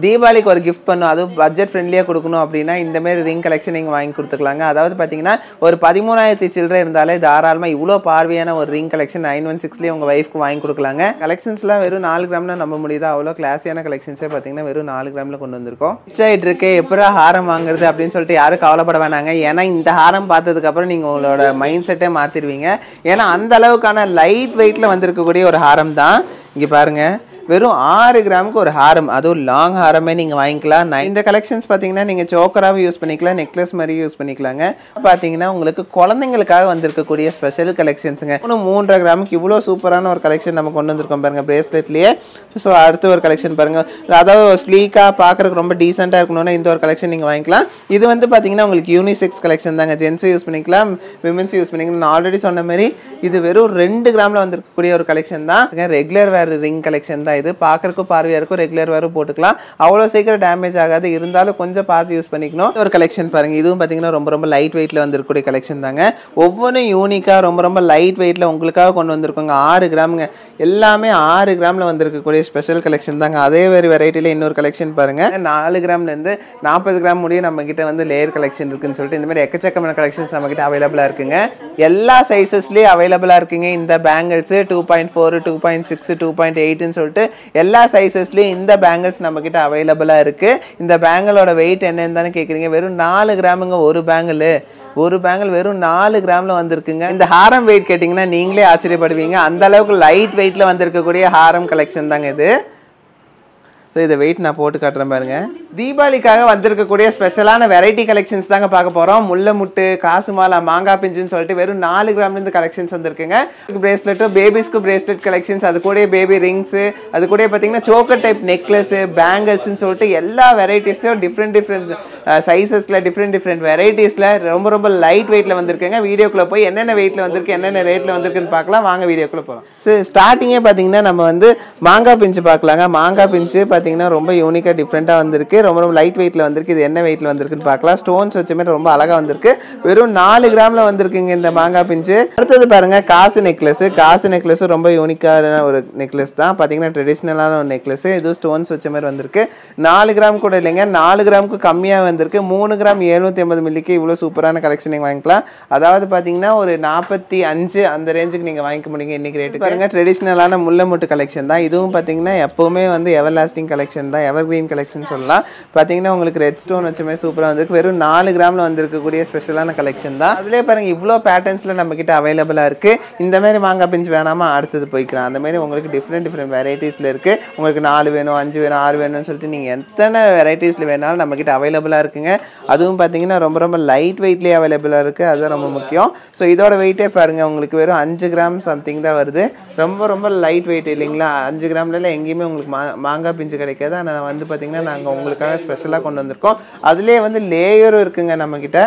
தீபாவளிக்கு ஒரு கிஃப்ட் பண்ணும், அதுவும் பட்ஜெட் ஃப்ரெண்ட்லியாக கொடுக்கணும் அப்படின்னா இந்த மாதிரி ரிங் கலெக்ஷன் நீங்கள் வாங்கி கொடுத்துக்கலாங்க. அதாவது பார்த்தீங்கன்னா ஒரு 13,000 சில்லறை இருந்தாலே தாராளமாக இவ்வளோ பார்வையான ஒரு ரிங் கலெக்ஷன் 916லேயே உங்கள் ஒய்ஃப்க்கு வாங்கி கொடுக்கலாங்க. கலெக்ஷன்ஸ்லாம் வெறும் 4 கிராம்னா நம்ப முடியுதா? அவ்வளோ கிளாஸியான கலெக்ஷன்ஸே பார்த்தீங்கன்னா வெறும் 4 கிராமில் கொண்டு வந்திருக்கோம். ஆகிட்டு இருக்கு எப்படா ஹாரம் வாங்குறது அப்படின்னு சொல்லிட்டு யாரும் கவலைப்பட வேணாங்க. ஏன்னா இந்த ஹாரம் பார்த்ததுக்கப்புறம் நீங்கள் உங்களோட மைண்ட் செட்டே மாற்றிடுவீங்க. ஏன்னா அந்த அளவுக்கான லைட் வெயிட்டில் வந்திருக்கக்கூடிய ஒரு ஹாரம் தான். இங்கே பாருங்கள், வெறும் 6 கிராமுக்கு ஒரு ஹாரம், அதுவும் லாங் ஹாரமே நீங்கள் வாங்கிக்கலாம். இந்த கலெக்ஷன்ஸ் பார்த்தீங்கன்னா நீங்கள் சோக்கராகவும் யூஸ் பண்ணிக்கலாம், நெக்லஸ் மாதிரி யூஸ் பண்ணிக்கலாங்க. பார்த்தீங்கன்னா உங்களுக்கு குழந்தைங்களுக்காக வந்திருக்கக்கூடிய ஸ்பெஷல் கலெக்ஷன்ஸுங்க. இன்னும் 3.5 கிராமுக்கு இவ்வளோ சூப்பரான ஒரு கலெக்ஷன் நம்ம கொண்டு வந்திருக்கோம் பாருங்கள் பிரேஸ்லெட்லேயே. ஸோ அடுத்த ஒரு கலெக்ஷன் பாருங்கள், அதாவது ஸ்லீக்காக பார்க்குறதுக்கு ரொம்ப டீசெண்டாக இருக்கணும்னா இந்த ஒரு கலெக்ஷன் நீங்கள் வாங்கிக்கலாம். இது வந்து பார்த்தீங்கன்னா உங்களுக்கு யூனிசெக்ஸ் கலெக்ஷன் தாங்க, ஜென்ஸும் யூஸ் பண்ணிக்கலாம், விமென்ஸும் யூஸ் பண்ணிக்கலாம். நான் ஆல்ரெடி சொன்ன மாதிரி இது வெறும் 2 கிராமில் வந்திருக்கக்கூடிய ஒரு கலெக்ஷன் தான். ரெகுலர் வேர் ரிங் கலெக்ஷன் தான். இது பார்க்கறதுக்கும் பார்வையா இருக்கும், ரெகுலர் வேரும் போட்டுக்கலாம், அவ்வளோ சீக்கிரம் டேமேஜ் ஆகாது. இருந்தாலும் கொஞ்சம் பார்த்து யூஸ் பண்ணிக்கணும். ஒரு கலெக்ஷன் பாருங்க, இதுவும் பார்த்தீங்கன்னா ரொம்ப ரொம்ப லைட் வெயிட்ல வந்திருக்கக்கூடிய கலெக்ஷன் தாங்க. ஒவ்வொன்றும் யூனிக்கா ரொம்ப ரொம்ப லைட் வெயிட்ல உங்களுக்காக கொண்டு வந்திருக்கோங்க. 6 கிராமுங்க, எல்லாமே 6 கிராம்ல வந்திருக்கக்கூடிய ஸ்பெஷல் கலெக்ஷன் தாங்க. அதே மாதிரி வெரைட்டில இன்னொரு கலெக்ஷன் பாருங்க, 4 கிராம்ல இருந்து 40 கிராம் முடியும் நம்ம கிட்ட வந்து லேயர் கலெக்ஷன் இருக்குன்னு சொல்லிட்டு இந்த மாதிரி எக்கச்சக்கமான கலெக்ஷன்ஸ் நம்ம கிட்ட அவைலபிளா இருக்குங்க. எல்லா சைசஸ்லயும் அவைலபிளா இருக்குங்க. இந்த பேங்கிள்ஸ் 2.4, 2.6, 2.8ன்னு சொல்லிட்டு எல்லா சைசஸ்லயும் இந்த பேங்கிள்ஸ் நம்ம கிட்ட அவைலபிளா இருக்கு. இந்த பேங்கிளோட வெயிட் என்னன்னு தானே கேக்குறீங்க. வெறும் 4 கிராமுங்க ஒரு பேங்கிள் வெறும் 4 கிராம்ல வந்திருக்குங்க. இந்த ஹாரம் வெயிட் கேட்டீங்கன்னா நீங்களே ஆச்சரியப்படுவீங்க. அந்த அளவுக்கு லைட் வெயிட்ல வந்திருக்கக்கூடிய ஹாரம் கலெக்ஷன் தாங்க இது. இதை வெயிட் நான் போட்டு காட்டுறேன் பாருங்க. தீபாவளிக்காக வந்திருக்கக்கூடிய ஸ்பெஷலான வெரைட்டி கலெக்ஷன்ஸ் தாங்க பார்க்க போறோம். முல்லை முட்டு, காசு மாலா, மாங்காய் பிஞ்சுன்னு சொல்லிட்டு வெறும் 4 கிராம்ல இருந்து கலெக்ஷன்ஸ் வந்திருக்குங்க. பிரேஸ்லெட்டும் பேபிஸ்க்கு பிரேஸ்லெட் கலெக்ஷன்ஸ், அது கூட பேபி ரிங்ஸ், அது கூட பார்த்தீங்கன்னா சோக்கர் டைப் நெக்லஸ், பேங்கிள்ஸ்ன்னு சொல்லிட்டு எல்லா வெரைட்டிஸ்லயும் டிஃப்ரெண்ட் சைசஸ்ல டிஃப்ரெண்ட் வெரைட்டிஸ்ல ரொம்ப ரொம்ப லைட் வெயிட்ல வந்திருக்குங்க. வீடியோக்குள்ள போய் என்னென்ன வெயிட்ல வந்திருக்கு, என்னென்ன ரேட்ல வந்திருக்குன்னு பார்க்கலாம். வாங்க வீடியோக்குள்ள போகலாம். ஸ்டார்டிங்கே பார்த்தீங்கன்னா நம்ம வந்து மாங்காய் பிஞ்சு பார்க்கலாங்க. மாங்காய் பிஞ்சு ரொம்ப யூனிக்கா டிஃப்ரெண்டா வந்திருக்கு, ரொம்ப ரொம்ப லைட் வெயிட்ல வந்திருக்கு. இது என்ன வெயிட்ல வந்திருக்குன்னு பார்க்கலாம். ஸ்டோன்ஸ் வச்ச மாதிரி ரொம்ப அழகா வந்திருக்கு. வெறும் 4 கிராம்ல வந்திருக்குங்க இந்த மாங்காய் பிஞ்சு. அடுத்தது பாருங்க, காசு நெக்லஸ் ரொம்ப யூனிக்கான ஒரு நெக்லஸ் தான். பாத்தீங்கன்னா ட்ரெடிஷனலான ஒரு நெக்லஸ். இது ஸ்டோன்ஸ் வச்ச மாதிரி வந்திருக்கு. 4 கிராம் கூட இல்லைங்க, 4 கிராமுக்கு கம்மியா வந்திருக்கு. 3 கிராம் 750 மில்லிக்கு இவ்வளவு சூப்பரான கலெக்ஷன் நீங்க வாங்கிக்கலாம். அதாவது பாத்தீங்கன்னா ஒரு 45 அந்த ரேஞ்சுக்கு நீங்க வாங்கிக்க முடியுங்க இன்னைக்கு ரேட்டு. பாருங்க, ட்ரெடிஷனலான முல்லை முட்டு கலெக்ஷன் தான். இதுவும் பாத்தீங்கன்னா எப்பவுமே வந்து எவர்லாஸ்டிங் கலெக்ஷன் தான், எவர் கிரீன் கலெக்ஷன் சொல்லலாம். பாத்தீங்கன்னா உங்களுக்கு ரெட் ஸ்டோன் வச்சமே சூப்பரா வந்திருக்கு. வெறும் 4 கிராம்ல வந்திருக்கக்கூடிய ஸ்பெஷலான கலெக்ஷன் தான். அதுலயே பாருங்க இவ்வளோ பேட்டர்ன்ஸ்ல நம்ம கிட்ட அவைலபிளா இருக்கு. இந்த மாதிரி மாங்காய் பிஞ்சு வேணாமா அடுத்தது போய்க்கலாம். அந்த மாதிரி உங்களுக்கு டிஃப்ரெண்ட் வெரைட்டிஸ்ல இருக்கு. உங்களுக்கு 4 வேணும், 5 வேணும், 6 வேணும்னு சொல்லிட்டு நீங்க எத்தனை வெரைட்டிஸ்ல வேணாலும் நம்ம கிட்ட அவைலபிளா இருக்குங்க. அதுவும் பாத்தீங்கன்னா ரொம்ப ரொம்ப லைட் வெயிட்லயே அவைலபிளா இருக்கு, அதுதான் ரொம்ப முக்கியம். ஸோ இதோட வெயிட்டே பாருங்க, உங்களுக்கு வெறும் 5 கிராம் சம்திங் தான் வருது. ரொம்ப ரொம்ப லைட் வெயிட் இல்லைங்களா. 5 கிராம்ல எங்கேயுமே உங்களுக்கு மாங்காய் பிஞ்சு கிடைக்காது. ஆனால் வந்து பார்த்தீங்கன்னா நாங்கள் உங்களுக்காக ஸ்பெஷலாக கொண்டு வந்திருக்கோம். அதுலேயே வந்து லேயரும் இருக்குங்க நம்மக்கிட்ட.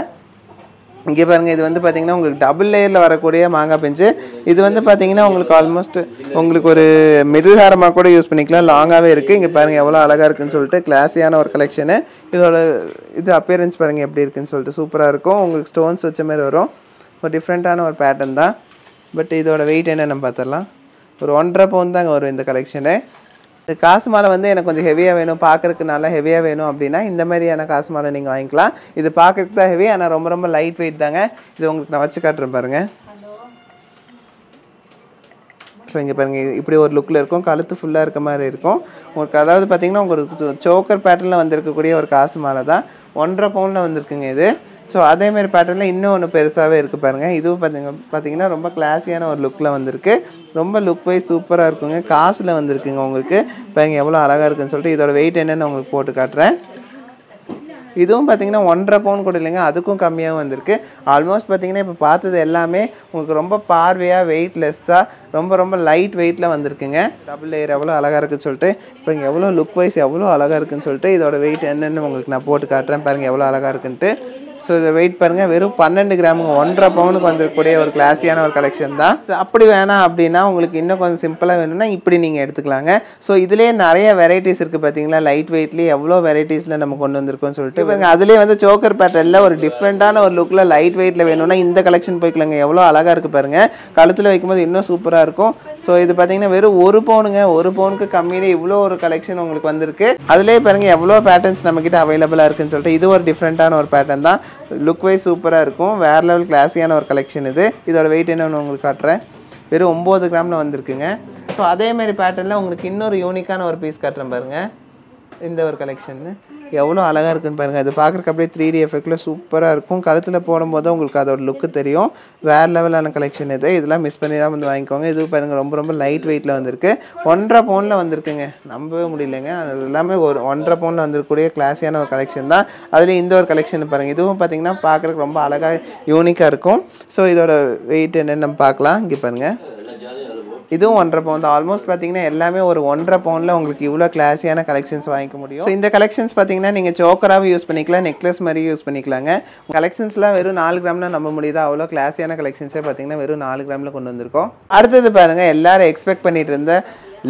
இங்கே பாருங்கள், இது வந்து பார்த்தீங்கன்னா உங்களுக்கு டபுள் லேயரில் வரக்கூடிய மாங்காய் பிஞ்சு. இது வந்து பார்த்தீங்கன்னா உங்களுக்கு ஆல்மோஸ்ட் உங்களுக்கு ஒரு மிடில் ஹாரமாக கூட யூஸ் பண்ணிக்கலாம், லாங்காகவே இருக்குது. இங்கே பாருங்கள் எவ்வளோ அழகாக இருக்குன்னு சொல்லிட்டு கிளாஸியான ஒரு கலெக்ஷனு. இதோட இது அப்பியரன்ஸ் பாருங்கள் எப்படி இருக்குன்னு சொல்லிட்டு சூப்பராக இருக்கும். உங்களுக்கு ஸ்டோன்ஸ் வச்ச மாதிரி வரும். ஒரு டிஃப்ரெண்ட்டான ஒரு பேட்டர்ன் தான். பட் இதோட வெயிட் என்ன நம்ம பார்த்துடலாம். ஒரு 1.5 பவுன் தாங்க வரும் இந்த கலெக்ஷனு. இந்த காசு மாலை வந்து எனக்கு கொஞ்சம் ஹெவியாக வேணும், பார்க்குறதுக்கு நல்லா ஹெவியாக வேணும் அப்படின்னா இந்த மாதிரியான காசு மாலை நீங்கள் வாங்கிக்கலாம். இது பார்க்குறதுக்கு தான் ஹெவி, ஆனால் ரொம்ப ரொம்ப லைட் வெயிட் தாங்க. இது உங்களுக்கு நான் வச்சு காட்டுறேன் பாருங்கள். ஸோ இங்கே பாருங்கள், இப்படி ஒரு லுக்கில் இருக்கும். கழுத்து ஃபுல்லாக இருக்க மாதிரி இருக்கும் உங்களுக்கு. அதாவது பார்த்தீங்கன்னா உங்களுக்கு சோக்கர் பேட்டர்னில் வந்திருக்கக்கூடிய ஒரு காசு மாலை தான். 1.5 பவுனில் வந்திருக்குங்க இது. ஸோ அதேமாதிரி பேட்டர்னில் இன்னும் ஒன்று பெருசாகவே இருக்குது பாருங்கள். இதுவும் பார்த்தீங்கன்னா ரொம்ப கிளாஸியான ஒரு லுக்கில் வந்திருக்கு. ரொம்ப லுக் வைஸ் சூப்பராக இருக்குங்க. காசில் வந்திருக்குங்க உங்களுக்கு. பாருங்க எவ்வளோ அழகாக இருக்குன்னு சொல்லிட்டு. இதோட வெயிட் என்னென்னு உங்களுக்கு போட்டு காட்டுறேன். இதுவும் பார்த்தீங்கன்னா 1.5 பவுன் கூட இல்லைங்க, அதுக்கும் கம்மியாகவும் வந்திருக்கு. ஆல்மோஸ்ட் பார்த்தீங்கன்னா இப்போ பார்த்தது எல்லாமே உங்களுக்கு ரொம்ப பார்வையாக வெயிட்லெஸ்ஸாக ரொம்ப ரொம்ப லைட் வெயிட்டில் வந்திருக்குங்க. டபுள் லேயர் எவ்வளோ அழகாக இருக்குன்னு சொல்லிட்டு. இப்போ இங்கே எவ்வளோ லுக் வைஸ் எவ்வளோ அழகாக இருக்குன்னு சொல்லிட்டு இதோட வெயிட் என்னென்னு உங்களுக்கு நான் போட்டு காட்டுறேன். பாருங்கள் எவ்வளோ அழகாக இருக்குன்ட்டு. ஸோ இதை வெயிட் பாருங்கள், வெறும் 12 கிராமுங்க. 1.5 பவுனுக்கு வந்துருக்கக்கூடிய ஒரு கிளாஸியான ஒரு கலெக்ஷன் தான். ஸோ அப்படி வேணாம் அப்படின்னா உங்களுக்கு இன்னும் கொஞ்சம் சிம்பிளாக வேணும்னா இப்படி நீங்கள் எடுத்துக்கலாங்க. ஸோ இதுலேயே நிறைய வெரைட்டிஸ் இருக்குது பார்த்தீங்களா, லைட் வெயிட்லேயே எவ்வளோ வெரைட்டிஸில் நம்ம கொண்டு வந்திருக்கோம்னு சொல்லிட்டு பாருங்க. அதுலேயே வந்து சோக்கர் பேட்டர்னில் ஒரு டிஃப்ரெண்ட்டான ஒரு லுக்கில் லைட் வெயிட்டில் வேணும்னா இந்த கலெக்ஷன் போய்க்கலாங்க. எவ்வளோ அழகாக இருக்குது பாருங்கள், கழுத்தில் வைக்கும்போது இன்னும் சூப்பராக இருக்கும். ஸோ இது பார்த்தீங்கன்னா வெறும் 1 பவுனுங்க. 1 பவுனுக்கு கம்மியிலே இவ்வளோ ஒரு கலெக்ஷன் உங்களுக்கு வந்திருக்கு. அதுலேயே பாருங்கள் எவ்வளோ பேட்டர்ன்ஸ் நம்மக்கிட்ட அவைலபிளாக இருக்குன்னு சொல்லிட்டு. இது ஒரு டிஃப்ரெண்ட்டான ஒரு பேட்டர்ன் தான், லுக் வைஸ் சூப்பராக இருக்கும். வேறு லெவல் கிளாஸியான ஒரு கலெக்ஷன் இது. இதோட வெயிட் என்னன்னு உங்களுக்கு காட்டுறேன். வெறும் 9 கிராமில் வந்திருக்குங்க. ஸோ அதேமாரி பேட்டர்னில் உங்களுக்கு இன்னொரு யூனிக்கான ஒரு பீஸ் காட்டுறேன் பாருங்கள். இந்த ஒரு கலெக்ஷன் எவ்வளோ அழகாக இருக்குன்னு பாருங்கள். அது பார்க்குறக்கு அப்படியே 3D எஃபெக்டில் சூப்பராக இருக்கும். கழுத்தில் போடும்போது உங்களுக்கு அதோட லுக்கு தெரியும். வேறு லெவலான கலெக்ஷன் இது. இதெல்லாம் மிஸ் பண்ணி தான் வந்து வாங்கிக்கோங்க. இது பாருங்கள் ரொம்ப ரொம்ப லைட் வெயிட்டில் வந்திருக்கு. 1.5 பவுனில் வந்திருக்குங்க. நம்பவே முடியலைங்க. அது எல்லாமே ஒரு 1.5 பவுனில் வந்துருக்கக்கூடிய கிளாஸியான ஒரு கலெக்ஷன் தான். அதுலேயும் இந்த ஒரு கலெக்ஷன் பாருங்கள். இதுவும் பார்த்தீங்கன்னா பார்க்குறக்கு ரொம்ப அழகாக யூனிக்காக இருக்கும். ஸோ இதோட வெயிட் என்னென்னு நம்ம பார்க்கலாம். இங்கே பாருங்கள், இதுவும் 1.5 பவுன் தான். ஆல்மோஸ்ட் பார்த்தீங்கன்னா எல்லாமே ஒரு 1.5 பவுனில் உங்களுக்கு இவ்வளோ கிளாஸியான கலெக்ஷன்ஸ் வாங்கிக்க முடியும். ஸோ இந்த கலெக்ஷன்ஸ் பார்த்தீங்கன்னா நீங்கள் சோக்கராகவும் யூஸ் பண்ணிக்கலாம், நெக்லஸ் மாதிரி யூஸ் பண்ணிக்கலாங்க. கலெக்ஷன்ஸ்லாம் வெறும் 4 கிராம்னா நம்ப முடியுதா, அவ்வளோ கிளாஸியான கலெக்ஷன்ஸே பார்த்தீங்கன்னா வெறும் 4 கிராமில் கொண்டு வந்திருக்கோம். அடுத்தது பாருங்கள், எல்லாரும் எக்ஸ்பெக்ட் பண்ணிட்டு இருந்த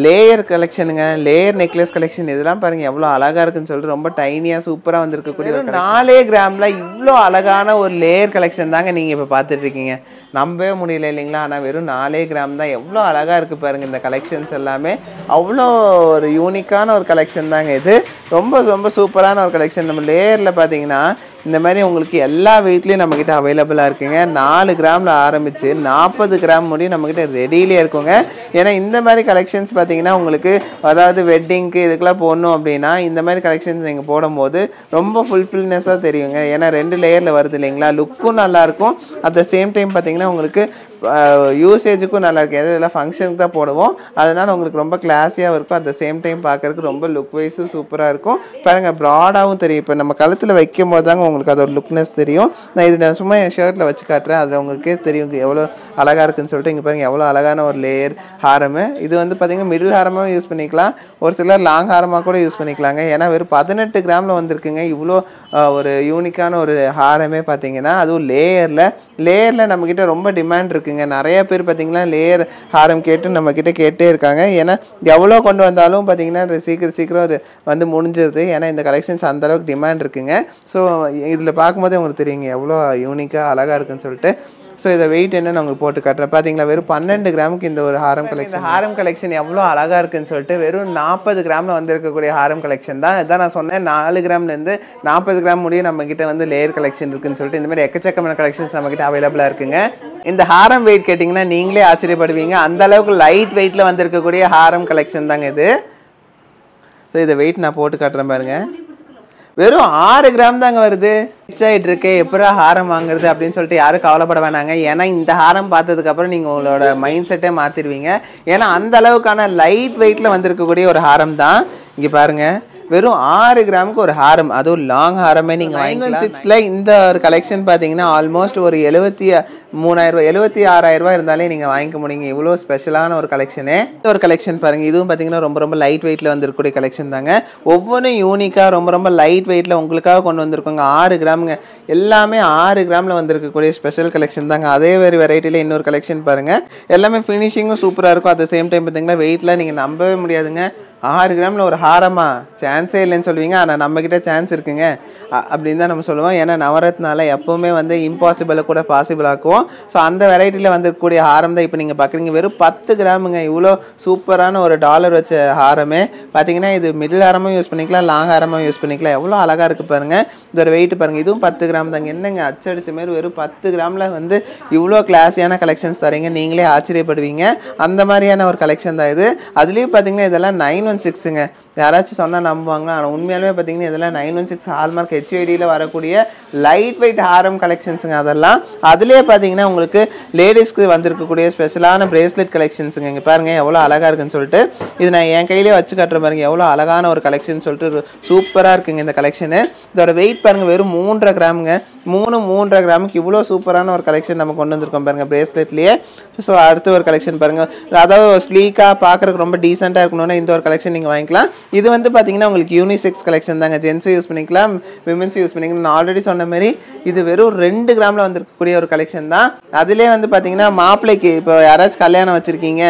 லேயர் கலெக்ஷனுங்க, லேயர் நெக்லஸ் கலெக்ஷன். இதெல்லாம் பாருங்கள் எவ்வளோ அழகாக இருக்குன்னு சொல்லிட்டு ரொம்ப டைனியாக சூப்பராக வந்திருக்கக்கூடிய ஒரு 4 கிராமில் இவ்வளோ அழகான ஒரு லேயர் கலெக்ஷன் தாங்க நீங்கள் இப்போ பார்த்துட்டு இருக்கீங்க. நம்பவே முடியல இல்லைங்களா, ஆனால் வெறும் 4 கிராம் தான். எவ்வளோ அழகாக இருக்குது பாருங்கள் இந்த கலெக்ஷன்ஸ் எல்லாமே. அவ்வளோ ஒரு யூனிக்கான ஒரு கலெக்ஷன் தாங்க இது. ரொம்ப ரொம்ப சூப்பரான ஒரு கலெக்ஷன். நம்ம லேயரில் பார்த்தீங்கன்னா இந்த மாதிரி உங்களுக்கு எல்லா வெயிட்லேயும் நம்மக்கிட்ட அவைலபிளாக இருக்குங்க. 4 கிராமில் ஆரம்பித்து 40 கிராம் முடியும் நம்மக்கிட்ட ரெடியிலே இருக்குங்க. ஏன்னா இந்த மாதிரி கலெக்ஷன்ஸ் பார்த்தீங்கன்னா உங்களுக்கு அதாவது வெட்டிங்க்கு இதுக்கெல்லாம் போடணும் அப்படின்னா இந்த மாதிரி கலெக்ஷன்ஸ் நீங்கள் போடும்போது ரொம்ப ஃபுல்ஃபில்னஸாக தெரியுங்க. ஏன்னா 2 லேயரில் வருது இல்லைங்களா, லுக்கும் நல்லாயிருக்கும். அட் த சேம் டைம் பார்த்தீங்கன்னா உங்களுக்கு யூசேஜுக்கும் நல்லா இருக்குது. இதெல்லாம் ஃபங்க்ஷனுக்கு தான் போடுவோம், அதனால் உங்களுக்கு ரொம்ப கிளாஸியாக இருக்கும். அட் த சேம் டைம் பார்க்குறதுக்கு ரொம்ப லுக் வைஸும் சூப்பராக இருக்கும். பாருங்கள் ப்ராடாகவும் தெரியும். இப்போ நம்ம கழுத்தில் வைக்கும் போது தாங்க உங்களுக்கு அதோட லுக்னஸ் தெரியும். நான் சும்மா என் ஷர்ட்டில் வச்சு காட்டுறேன், அது உங்களுக்கே தெரியும் எவ்வளோ அழகாக இருக்குன்னு சொல்லிட்டு. இங்கே பாருங்கள் எவ்வளோ அழகான ஒரு லேயர் ஹாரமு. இது வந்து பார்த்திங்கன்னா மிடில் ஹாரமாகவும் யூஸ் பண்ணிக்கலாம், ஒரு சிலர் லாங் ஹாரமாக கூட யூஸ் பண்ணிக்கலாங்க. ஏன்னா வெறும் 18 கிராமில் வந்திருக்குங்க இவ்வளோ ஒரு யூனிக்கான ஒரு ஹாரமே பார்த்தீங்கன்னா. அதுவும் லேயரில் நம்மக்கிட்ட ரொம்ப டிமாண்ட் இருக்குங்க. நிறைய பேர் பார்த்தீங்கன்னா லேயர் ஹாரம் கேட்டு நம்மக்கிட்ட கேட்டே இருக்காங்க. ஏன்னா எவ்வளோ கொண்டு வந்தாலும் பார்த்தீங்கன்னா சீக்கிரம் வந்து முடிஞ்சிருது. ஏன்னா இந்த கலெக்ஷன்ஸ் அந்தளவுக்கு டிமாண்ட் இருக்குங்க. ஸோ இதில் பார்க்கும்போதே உங்களுக்கு தெரியுங்க எவ்வளோ யூனிக்காக அழகாக இருக்குன்னு சொல்லிட்டு. ஸோ இதை வெயிட் என்னன்னு உங்களுக்கு போட்டு காட்டுறேன். பார்த்தீங்களா வெறும் 12 கிராமுக்கு இந்த ஒரு ஹாரம் கலெக்ஷன். ஹாரம் கலெக்ஷன் எவ்வளோ அழகாக இருக்குன்னு சொல்லிட்டு வெறும் 40 கிராமில் வந்திருக்கக்கூடிய ஹாரம் கலெக்ஷன் தான். இதான் நான் சொன்னேன், 4 கிராம்லேருந்து 40 கிராம் முடியும் நம்மக்கிட்ட வந்து லேயர் கலெக்ஷன் இருக்குன்னு சொல்லிட்டு. இந்த மாதிரி எக்கச்சக்கமான கலெக்ஷன்ஸ் நம்மக்கிட்ட அவைலபிளாக இருக்குங்க. இந்த ஹாரம் வெயிட் கேட்டிங்கன்னா நீங்களே ஆச்சரியப்படுவீங்க. அந்த அளவுக்கு லைட் வெயிட்டில் வந்திருக்கக்கூடிய ஹாரம் கலெக்ஷன் தாங்க இது. ஸோ இதை வெயிட் நான் போட்டு காட்டுறேன் பாருங்க. வெறும் 6 கிராம் தாங்க வருது. ஆகிட்டு இருக்கு, எப்படா ஹாரம் வாங்குறது அப்படின்னு சொல்லிட்டு யாரும் கவலைப்பட வேணாங்க. ஏன்னா இந்த ஹாரம் பார்த்ததுக்கப்புறம் நீங்கள் உங்களோட மைண்ட் செட்டே மாற்றிடுவீங்க. ஏன்னா அந்த அளவுக்கான லைட் வெயிட்டில் வந்திருக்கக்கூடிய ஒரு ஹாரம் தான். இங்கே பாருங்கள், வெறும் 6 கிராமுக்கு ஒரு ஹாரம், அதுவும் லாங் ஹாரமே நீங்கள் 916ல இந்த ஒரு கலெக்ஷன் பார்த்தீங்கன்னா ஆல்மோஸ்ட் ஒரு 73,000 76,000 இருந்தாலே நீங்கள் வாங்கிக்க முடியுங்க. இவ்வளோ ஸ்பெஷலான ஒரு கலெக்ஷனே. இந்த ஒரு கலெக்ஷன் பாருங்கள், இதுவும் பார்த்தீங்கன்னா ரொம்ப ரொம்ப லைட் வெயிட்டில் வந்துருக்கக்கூடிய கலெக்ஷன் தாங்க. ஒவ்வொன்றும் யூனிக்காக ரொம்ப ரொம்ப லைட் வெயிட்டில் உங்களுக்காக கொண்டு வந்திருக்கோங்க. 6 கிராமுங்க, எல்லாமே 6 கிராமில் வந்திருக்கக்கூடிய ஸ்பெஷல் கலெக்ஷன் தாங்க. அதே ஒரு வெரைட்டியில் இன்னொரு கலெக்ஷன் பாருங்கள், எல்லாமே ஃபினிஷிங்கும் சூப்பராக இருக்கும். அட் த சேம் டைம் பார்த்தீங்கன்னா வெயிட்டில் நீங்கள் நம்பவே முடியாதுங்க. 6 கிராமில் ஒரு ஹாரமா, சான்ஸே இல்லைன்னு சொல்லுவீங்க. ஆனால் நம்மக்கிட்ட சான்ஸ் இருக்குங்க அப்படின்னு தான் நம்ம சொல்லுவோம். ஏன்னா நவரத்னால எப்போவுமே வந்து இம்பாசிபிளை கூட பாசிபிள் ஆக்குவோம். ஸோ அந்த வெரைட்டியில் வந்துருக்கக்கூடிய ஹாரம் தான் இப்போ நீங்கள் பார்க்குறீங்க. வெறும் 10 கிராமுங்க. இவ்வளோ சூப்பரான ஒரு டாலர் வச்ச ஹாரமே பார்த்தீங்கன்னா இது மிடில் ஹாரமும் யூஸ் பண்ணிக்கலாம், லாங் ஹாரமும் யூஸ் பண்ணிக்கலாம். எவ்வளோ அழகாக இருக்குது பாருங்கள். இதோட வெயிட் பாருங்கள், இதுவும் 10 கிராம் தாங்க. என்னங்க அச்சடிச்ச மாரி வெறும் 10 கிராமில் வந்து இவ்வளோ கிளாஸியான கலெக்ஷன்ஸ் தரீங்க, நீங்களே ஆச்சரியப்படுவீங்க. அந்த மாதிரியான ஒரு கலெக்ஷன் தான் இது. அதுலேயும் பார்த்தீங்கன்னா இதெல்லாம் 916ங்க. யாராச்சும் சொன்னால் நம்புவாங்க, ஆனால் உண்மையாலுமே பார்த்தீங்கன்னா இதெல்லாம் 916 ஹால்மார்க் HUIDயில் வரக்கூடிய லைட் வெயிட் ஹாரம் கலெக்ஷன்ஸுங்க. அதெல்லாம் அதுலேயே பார்த்தீங்கன்னா உங்களுக்கு லேடிஸ்க்கு வந்திருக்கக்கூடிய ஸ்பெஷலான பிரேஸ்லெட் கலெக்ஷன்ஸுங்க. இங்கே பாருங்கள் எவ்வளோ அழகாக இருக்குன்னு சொல்லிட்டு. இது நான் என் கையிலே வச்சு காட்டுற பாருங்க, எவ்வளோ அழகான ஒரு கலெக்ஷன் சொல்லிட்டு சூப்பராக இருக்குங்க இந்த கலெக்ஷனு. இதோட வெயிட் பாருங்கள், வெறும் 3.5 கிராமுங்க. 3.5 கிராமுக்கு இவ்வளோ சூப்பரான ஒரு கலெக்ஷன் நம்ம கொண்டு வந்திருக்கோம் பாருங்கள் பிரேஸ்லெட்லேயே. ஸோ அடுத்த ஒரு கலெக்ஷன் பாருங்கள், அதாவது ஸ்லீக்காக பார்க்குறதுக்கு ரொம்ப டீசெண்டாக இருக்கணும்னா இந்த ஒரு கலெக்ஷன் நீங்கள் வாங்கிக்கலாம். இது வந்து பார்த்தீங்கன்னா உங்களுக்கு யூனிசெக்ஸ் கலெக்ஷன் தாங்க. ஜென்ஸும் யூஸ் பண்ணிக்கலாம், விமென்ஸும் யூஸ் பண்ணிக்கலாம். நான் ஆல்ரெடி சொன்ன மாதிரி இது வெறும் 2 கிராமில் வந்திருக்கக்கூடிய ஒரு கலெக்ஷன் தான். அதிலே வந்து பார்த்தீங்கன்னா மாப்பிள்ளைக்கு இப்போ யாராச்சும் கல்யாணம் வச்சுருக்கீங்க,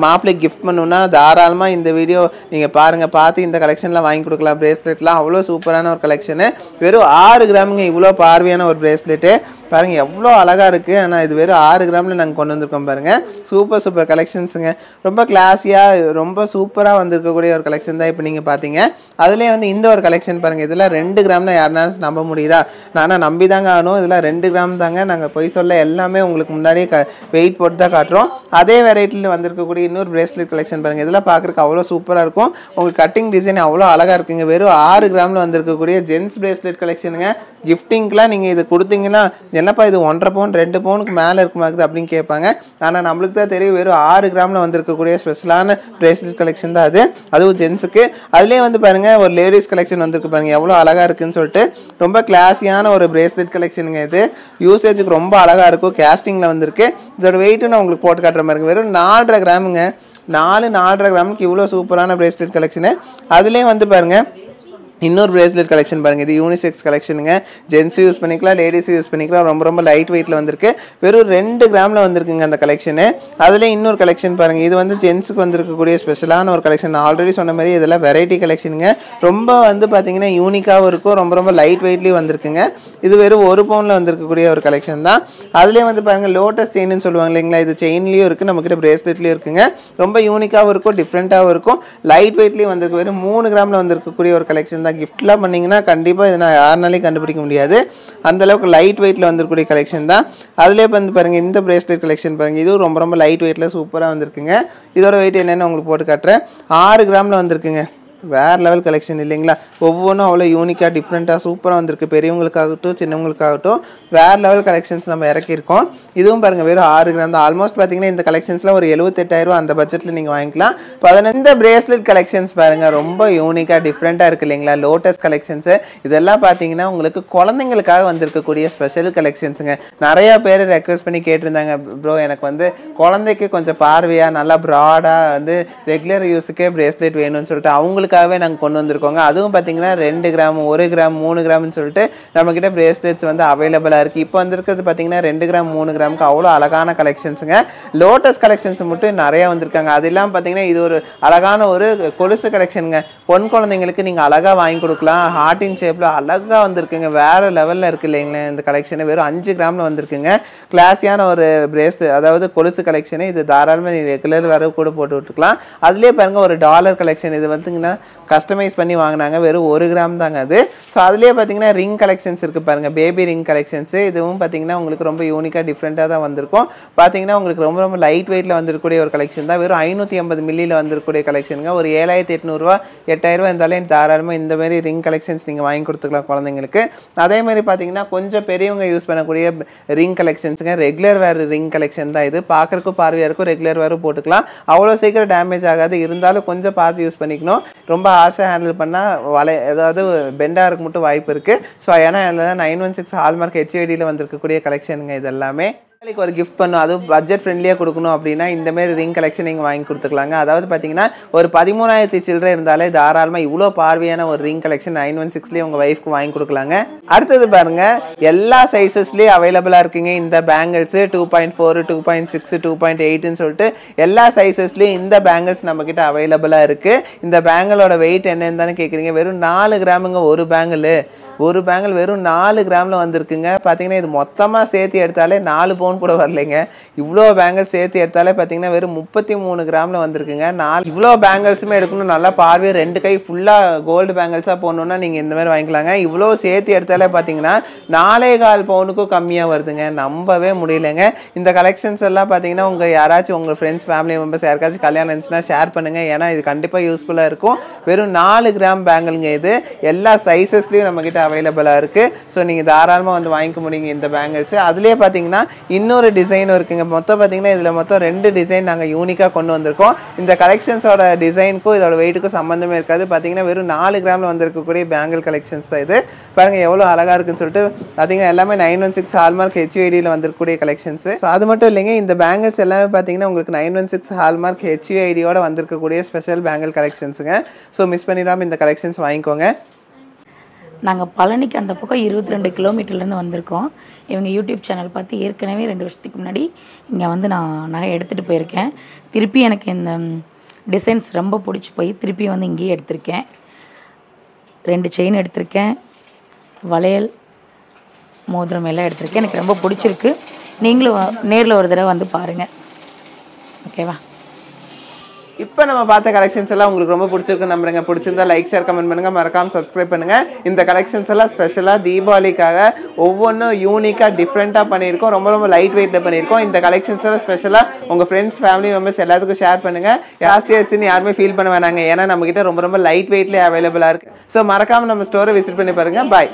மாப்பிள்ளைக்கு கிஃப்ட் பண்ணணுன்னா தாராளமாக இந்த வீடியோ நீங்கள் பாருங்கள், பார்த்து இந்த கலெக்ஷன்லாம் வாங்கி கொடுக்கலாம். பிரேஸ்லெட்லாம் அவ்வளோ சூப்பரான ஒரு கலெக்ஷனு. வெறும் 6 கிராமுங்க. இவ்வளோ பார்வையான ஒரு பிரேஸ்லெட்டு பாருங்கள், எவ்வளோ அழகாக இருக்குது. ஆனால் இது வெறும் 6 கிராமில் நாங்கள் கொண்டு வந்திருக்கோம் பாருங்கள். சூப்பர் கலெக்ஷன்ஸுங்க. ரொம்ப கிளாஸியாக ரொம்ப சூப்பராக வந்திருக்கக்கூடிய ஒரு கலெக்ஷன் தான் இப்போ நீங்கள் பார்த்தீங்க. அதுலேயே வந்து இந்த ஒரு கலெக்ஷன் பாருங்கள். இதெல்லாம் 2 கிராமில் யாருனாலும் நம்ப முடியுதா? நானும் நம்பி தாங்க ஆகணும். இதெல்லாம் 2 கிராம் தாங்க. நாங்கள் பொய் சொல்ல எல்லாமே உங்களுக்கு முன்னாடியே வெயிட் போட்டு தான் காட்டுறோம். அதே வெரைட்டியில் வந்திருக்கக்கூடிய இன்னொரு பிரேஸ்லெட் கலெக்ஷன் பாருங்கள். இதெல்லாம் பார்க்குறதுக்கு அவ்வளோ சூப்பராக இருக்கும். உங்களுக்கு கட்டிங் டிசைன் அவ்வளோ அழகாக இருக்குங்க. வெறும் 6 கிராமில் வந்திருக்கக்கூடிய ஜென்ஸ் பிரேஸ்லெட் கலெக்ஷனுங்க. கிஃப்டிங்க்கெலாம் நீங்கள் இது கொடுத்தீங்கன்னா என்னப்பா இது 1.5 பவுன் 2 பவுனுக்கு மேலே இருக்குமாக்குது அப்படின்னு கேட்பாங்க. ஆனால் நம்மளுக்கு தான் தெரியும் வெறும் 6 கிராமில் வந்திருக்கக்கூடிய ஸ்பெஷலான பிரேஸ்லெட் கலெக்ஷன் தான் அது, அதுவும் ஜென்ஸுக்கு. அதுலேயே வந்து பாருங்கள் ஒரு லேடிஸ் கலெக்ஷன் வந்திருக்கு பாருங்கள், எவ்வளோ அழகாக இருக்குன்னு சொல்லிட்டு. ரொம்ப கிளாஸியான ஒரு பிரேஸ்லெட் கலெக்ஷனுங்க. இது யூசேஜுக்கு ரொம்ப அழகாக இருக்கும். கேஸ்டிங்கில் வந்திருக்கு. இதோட வெயிட்டு நான் உங்களுக்கு போட்டு காட்டுற மாதிரி வெறும் 4.5 கிராமுங்க. 4.5 கிராமுக்கு இவ்வளோ சூப்பரான பிரேஸ்லெட் கலெக்ஷனு. அதுலேயே வந்து பாருங்கள் இன்னொரு பிரேஸ்லெட் கலெக்ஷன் பாருங்கள். இது யூனிசெக்ஸ் கலெக்ஷனுங்க. ஜென்ஸும் யூஸ் பண்ணிக்கலாம், லேடிஸும் யூஸ் பண்ணிக்கலாம். ரொம்ப லைட் வெயிட்டில் வந்திருக்கு. வெறும் 2 கிராமில் வந்திருக்குங்க அந்த கலெக்ஷனு. அதில் இன்னொரு கலெக்ஷன் பாருங்கள். இது வந்து ஜென்ஸுக்கு வந்திருக்கக்கூடிய ஸ்பெஷலான ஒரு கலெக்ஷன். ஆல்ரெடி சொன்ன மாதிரி இதெல்லாம் வெரைட்டி கலெக்ஷனுங்க. ரொம்ப வந்து பார்த்தீங்கன்னா யூனிக்காகவும் இருக்கும். ரொம்ப லைட் வெயிட்லேயும் வந்திருக்குங்க. இது வெறும் 1 பவுனில் வந்திருக்கக்கூடிய ஒரு கலெக்ஷன் தான். அதுலேயே வந்து பாருங்கள் லோட்டஸ் செயின்னு சொல்லுவாங்க இல்லைங்களா, இது செயின்லேயும் இருக்குது, நம்மக்கிட்ட பிரேஸ்லெட்லேயும் இருக்குங்க. ரொம்ப யூனிக்காகவும் இருக்கும், டிஃப்ரெண்ட்டாகவும் இருக்கும், லைட் வெயிட்லேயும் வந்திருக்கு. வெறும் 3 கிராமில் வந்திருக்கக்கூடிய ஒரு கலெக்ஷன் தான். கிஃப்ட்லாம் பண்ணிங்கன்னா கண்டிப்பாக இதை நான் யாருனாலையும் கண்டுபிடிக்க முடியாது. அந்தளவுக்கு லைட் வெயிட்டில் வந்திருக்கக்கூடிய கலெக்ஷன் தான். அதிலே வந்து பாருங்கள் இந்த பிரேஸ்லெட் கலெக்ஷன் பாருங்கள். இதுவும் ரொம்ப லைட் வெயிட்டில் சூப்பராக வந்திருக்குங்க. இதோட வெயிட் என்னென்னு உங்களுக்கு போட்டு காட்டுறேன். 6 கிராமில் வந்திருக்குங்க. வேறு லெவல் கலெக்ஷன் இல்லைங்களா? ஒவ்வொன்றும் அவ்வளோ யூனிக்காக டிஃப்ரெண்ட்டாக சூப்பராக வந்திருக்கு. பெரியவங்களுக்காகட்டும் சின்னவங்களுக்காகட்டும் வேறு லெவல் கலெக்ஷன்ஸ் நம்ம இறக்கியிருக்கோம். இதுவும் பாருங்கள் வெறும் 6 கிராம் தான். ஆல்மோஸ்ட் பார்த்தீங்கன்னா இந்த கலெக்ஷன்ஸ்லாம் ஒரு 78,000 அந்த பட்ஜெட்டில் நீங்கள் வாங்கிக்கலாம். 15 பிரேஸ்லெட் கலெக்ஷன்ஸ் பாருங்கள், ரொம்ப யூனிக்காக டிஃப்ரெண்ட்டாக இருக்குது இல்லைங்களா? லோட்டஸ் கலெக்ஷன்ஸு இதெல்லாம் பார்த்தீங்கன்னா உங்களுக்கு குழந்தைங்களுக்காக வந்திருக்கக்கூடிய ஸ்பெஷல் கலெக்ஷன்ஸுங்க. நிறையா பேர் ரெக்வஸ்ட் பண்ணி கேட்டிருந்தாங்க, ப்ரோ எனக்கு வந்து குழந்தைக்கு கொஞ்சம் பார்வையாக நல்லா ப்ராடாக வந்து ரெகுலர் யூஸுக்கே பிரேஸ்லெட் வேணும்னு சொல்லிட்டு அவங்களுக்கு நாங்கள் கொண்டு வந்திருக்கோங்க. அதுவும் பார்த்தீங்கன்னா 2 கிராம் 1 கிராம் 3 கிராம்னு சொல்லிட்டு நம்மக்கிட்ட பிரேஸ்லெட்ஸ் வந்து அவைலபிளாக இருக்குது. இப்போ வந்திருக்கிறது பார்த்தீங்கன்னா 2 கிராம் 3 கிராமுக்கு அவ்வளோ அழகான கலெக்ஷன்ஸுங்க. லோட்டஸ் கலெக்ஷன்ஸ் மட்டும் நிறையா வந்திருக்காங்க. அது இல்லாமல் பார்த்தீங்கன்னா இது ஒரு அழகான ஒரு கொலுசு கலெக்ஷனுங்க. பொன் குழந்தைங்களுக்கு நீங்கள் அழகாக வாங்கி கொடுக்கலாம். ஹார்ட்டின் ஷேப்பில் அழகாக வந்திருக்குங்க. வேறு லெவலில் இருக்குது இல்லைங்களா இந்த கலெக்ஷனு? வெறும் 5 கிராமில் வந்திருக்குங்க. கிளாஸியான ஒரு அதாவது கொலுசு கலெக்ஷனு. இது தாராளமாக நீங்கள் ரெகுலர் வரவு கூட போட்டு விட்டுக்கலாம். அதுலேயே பாருங்கள் ஒரு டாலர் கலெக்ஷன். இது வந்துங்கன்னா கஸ்டமைஸ் பண்ணி வாங்கினாங்க. வெறும் 1 கிராம் தாங்க அது. ஸோ அதுலேயே பார்த்தீங்கன்னா ரிங் கலெக்ஷன்ஸ் இருக்குது பாருங்கள், பேபி ரிங் கலெக்ஷன்ஸு. இதுவும் பார்த்தீங்கன்னா உங்களுக்கு ரொம்ப யூனிக்காக டிஃப்ரெண்ட்டாக தான் வந்திருக்கும். பார்த்தீங்கன்னா உங்களுக்கு ரொம்ப லைட் வெயிட்டில் வந்திருக்கக்கூடிய ஒரு கலெக்ஷன் தான். வெறும் 550 மில்லியில் வந்திருக்கக்கூடிய கலெக்ஷனுங்க. ஒரு 7,800 8,000 இருந்தாலே தாராளமாக இந்த மாதிரி ரிங் கலெக்ஷன்ஸ் நீங்கள் வாங்கி கொடுத்துக்கலாம் குழந்தைங்களுக்கு. அதே மாதிரி பார்த்தீங்கன்னா கொஞ்சம் பெரியவங்க யூஸ் பண்ணக்கூடிய ரிங் கலெக்ஷன்ஸுங்க. ரெகுலர் வேர் ரிங் கலெக்ஷன் தான் இது. பார்க்குறக்கும் பார்வையாக இருக்கும், ரெகுலர் வேரும் போட்டுக்கலாம். அவ்வளோ சீக்கிரம் டேமேஜ் ஆகாது. இருந்தாலும் கொஞ்சம் பார்த்து யூஸ் பண்ணிக்கணும். ரொம்ப ஆசை ஹேண்டில் பண்ணால் ஏதாவது பெண்டாக இருக்க மட்டும் வாய்ப்பு இருக்குது. ஸோ ஏன்னா 916 ஹால்மார்க் HUIDயில் வந்திருக்கக்கூடிய கலெக்ஷனுங்க இது எல்லாமே. ஒரு கிஃப்ட் பண்ணும், அதுவும் பட்ஜெட் ஃப்ரெண்ட்லியாக கொடுக்கணும் அப்படின்னா இந்த மாதிரி ரிங் கலெக்ஷன் நீங்கள் வாங்கி கொடுத்துக்கலாங்க. அதாவது பார்த்தீங்கன்னா ஒரு 13,000 சில்லறை இருந்தாலே தாராளமாக இவ்வளோ பார்வையான ஒரு ரிங் கலெக்ஷன் 916லேயே உங்கள் ஒய்ஃப்க்கு வாங்கி கொடுக்கலாங்க. அடுத்தது பாருங்கள், எல்லா சைஸஸ்லேயும் அவைலபிளாக இருக்குங்க இந்த பேங்கிள்ஸு. 2.4 2.6 2.8ன்னு சொல்லிட்டு எல்லா சைஸஸ்லேயும் இந்த பேங்கிள்ஸ் நம்மக்கிட்ட அவைலபிளாக இருக்குது. இந்த பேங்கிளோட வெயிட் என்னன்னு தானே கேட்குறீங்க? வெறும் 4 கிராமுங்க ஒரு பேங்கிள் வெறும் 4 கிராமில் வந்திருக்குங்க. பார்த்தீங்கன்னா இது மொத்தமாக சேர்த்து எடுத்தாலே 4 பவுன் கூட வரலைங்க. இவ்வளோ பேங்கிள்ஸ் சேர்த்து எடுத்தாலே பார்த்தீங்கன்னா வெறும் 33 கிராமில் வந்திருக்குங்க. இவ்வளோ பேங்கிள்ஸுமே எடுக்கணும், நல்லா பார்வையை 2 கை ஃபுல்லாக கோல்டு பேங்கிள்ஸாக போடணுன்னா நீங்கள் இந்த மாதிரி வாங்கிக்கலாங்க. இவ்வளோ சேர்த்து எடுத்தாலே பார்த்தீங்கன்னா 4.25 பவுனுக்கும் கம்மியாக வருதுங்க. நம்பவே முடியலைங்க. இந்த கலெக்ஷன்ஸ் எல்லாம் பார்த்தீங்கன்னா யாராச்சும் உங்கள் ஃப்ரெண்ட்ஸ் ஃபேமிலி மெம்பர்ஸ் யாருக்காச்சும் கல்யாணம் இருந்துச்சுன்னா ஷேர் பண்ணுங்கள். ஏன்னா இது கண்டிப்பாக யூஸ்ஃபுல்லாக இருக்கும். வெறும் 4 கிராம் பேங்கிள்ங்க இது. எல்லா சைஸஸ்லேயும் நம்மக்கிட்ட அவைலபிளாக இருக்குது. ஸோ நீங்கள் தாராளமாக வந்து வாங்கிக்க முடியுங்க இந்த பேங்கிள்ஸு. அதுலேயே பார்த்தீங்கன்னா இன்னொரு டிசைனும் இருக்குங்க. மொத்தம் பார்த்தீங்கன்னா இதில் மொத்தம் 2 டிசைன் நாங்கள் யூனிக்காக கொண்டு வந்திருக்கோம். இந்த கலெக்ஷன்ஸோட டிசைனுக்கும் இதோட வெயிட்டுக்கும் சம்மந்தமே இருக்காது. பார்த்தீங்கன்னா வெறும் 4 கிராமில் வந்திருக்கக்கூடிய பேங்கிள் கலெக்ஷன்ஸ் தான் இது. பாருங்கள் எவ்வளோ அழகாக இருக்குன்னு சொல்லிட்டு. பார்த்தீங்கன்னா எல்லாமே 916 ஹால்மார்க் HUIDயில் வந்திருக்கக்கூடிய கலெக்ஷன்ஸு. ஸோ அது மட்டும் இல்லைங்க, இந்த பேங்கிள்ஸ் எல்லாமே பார்த்தீங்கன்னா உங்களுக்கு 916 ஹால்மார்க் HUIDயோட வந்திருக்கக்கூடிய ஸ்பெஷல் பேங்கிள் கலெக்ஷன்ஸுங்க. ஸோ மிஸ் பண்ணிடாமல் இந்த கலெக்ஷன்ஸ் வாங்கிக்கோங்க. நாங்கள் பழனிக்கு அந்த பக்கம் 22 கிலோமீட்டர்லேருந்து வந்திருக்கோம். இவங்க யூடியூப் சேனல் பார்த்து ஏற்கனவே 2 வருஷத்துக்கு முன்னாடி இங்கே வந்து நான் நகை எடுத்துகிட்டு போயிருக்கேன். திருப்பி எனக்கு இந்த டிசைன்ஸ் ரொம்ப பிடிச்சி போய் திருப்பி வந்து இங்கேயே எடுத்திருக்கேன். 2 செயின் எடுத்திருக்கேன், வளையல், மோதிரம் எல்லாம் எடுத்திருக்கேன். எனக்கு ரொம்ப பிடிச்சிருக்கு. நீங்களும் நேரில் ஒரு தடவை வந்து பாருங்கள். ஓகேவா? இப்போ நம்ம பார்த்த கலெக்ஷன்ஸ் எல்லாம் உங்களுக்கு ரொம்ப பிடிச்சிருக்கு நம்புறேங்க. பிடிச்சிருந்தா லைக், ஷேர், கமெண்ட் பண்ணுங்க. மறக்காம சப்ஸ்கிரைப் பண்ணுங்க. இந்த கலெக்ஷன்ஸ் எல்லாம் ஸ்பெஷலாக தீபாவளிக்காக ஒவ்வொன்றும் யூனிக்காக டிஃப்ரெண்ட்டாக பண்ணியிருக்கோம். ரொம்ப ரொம்ப லைட் வெயிட்டில் பண்ணியிருக்கோம். இந்த கலெக்ஷன்ஸ் எல்லாம் ஸ்பெஷலாக உங்கள் ஃப்ரெண்ட்ஸ், ஃபேமிலி மெம்பர்ஸ் எல்லாத்துக்கும் ஷேர் பண்ணுங்க. யாசின்னு யாருமே ஃபீல் பண்ண வேணாங்க. ஏன்னா நம்மகிட்ட ரொம்ப ரொம்ப லைட் வெயிட்லேயே அவைலபிளாக இருக்குது. ஸோ மறக்காம நம்ம ஸ்டோரை விசிட் பண்ணி பாருங்க. பாய்.